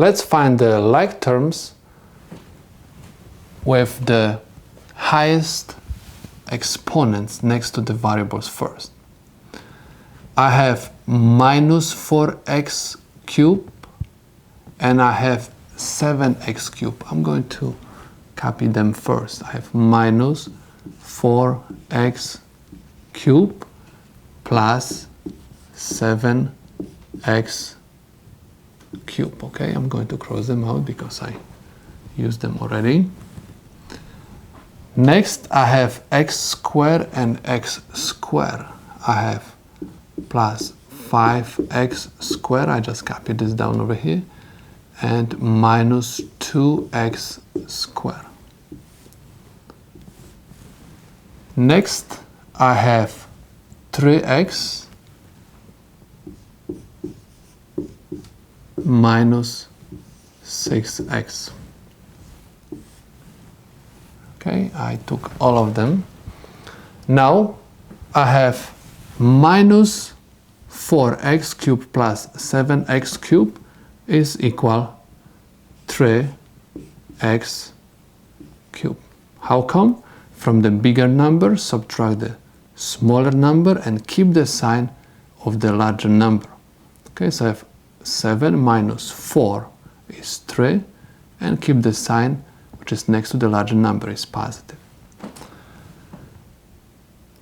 Let's find the like terms with the highest exponents next to the variables first. I have minus 4x cubed and I have 7x cubed. I'm going to copy them first. I have minus 4x cubed plus 7x cubed. Okay, I'm going to cross them out because I used them already. Next, I have x squared and x squared. I have plus 5x squared, I just copied this down over here, and minus 2x squared. Next, I have 3x minus 6x. Okay, I took all of them. Now I have minus 4x cubed plus 7x cubed is equal 3x cubed. How come? From the bigger number, subtract the smaller number and keep the sign of the larger number. Okay, so I have 7 minus 4 is 3, and keep the sign which is next to the larger number is positive.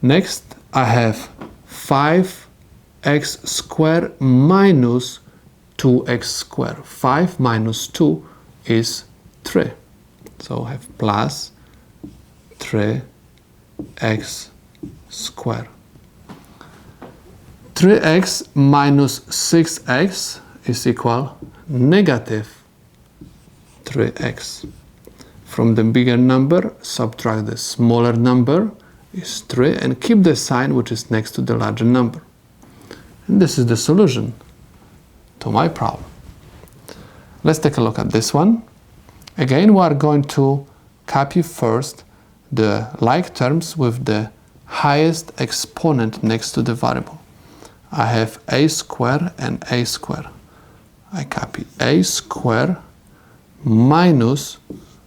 Next, I have 5x squared minus 2x squared. 5 minus 2 is 3. So I have plus 3x squared. 3x minus 6x is equal negative 3x. From the bigger number, subtract the smaller number is 3 and keep the sign which is next to the larger number. And this is the solution to my problem. Let's take a look at this one. Again, we are going to copy first the like terms with the highest exponent next to the variable. I have a squared and a squared. I copy a squared minus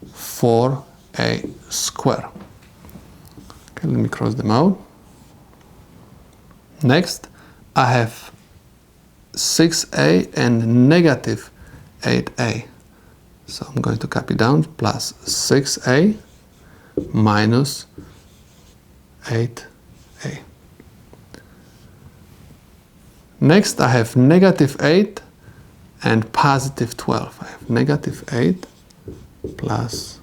4a squared. Okay, let me cross them out. Next, I have 6a and negative 8a. So I'm going to copy down plus 6a minus 8a. Next, I have negative 8 and positive 12. I have negative 8 plus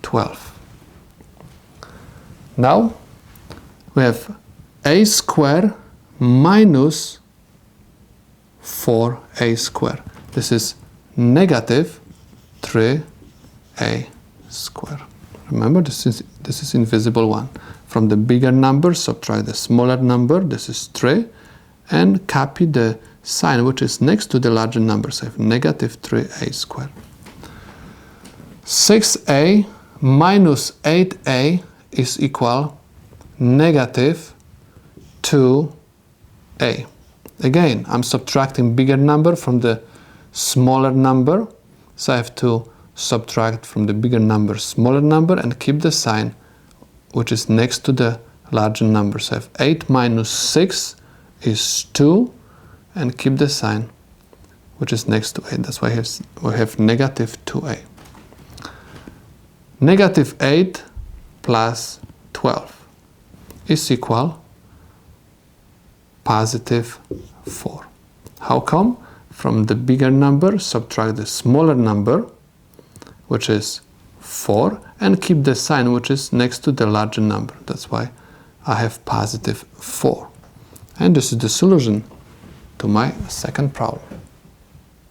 12. Now, we have a squared minus 4a squared. This is negative 3a squared. Remember, this is invisible one. From the bigger number, subtract the smaller number. This is 3. And copy the sign which is next to the larger number. So I have negative 3a squared. 6a minus 8a is equal negative 2a. Again, I'm subtracting bigger number from the smaller number. So I have to subtract from the bigger number smaller number and keep the sign which is next to the larger number. So I have 8 minus 6 is 2 and keep the sign which is next to 8. That's why we have negative 2a. Negative 8 plus 12 is equal positive 4. How come? From the bigger number, subtract the smaller number, which is 4, and keep the sign which is next to the larger number. That's why I have positive 4. And this is the solution to my second problem.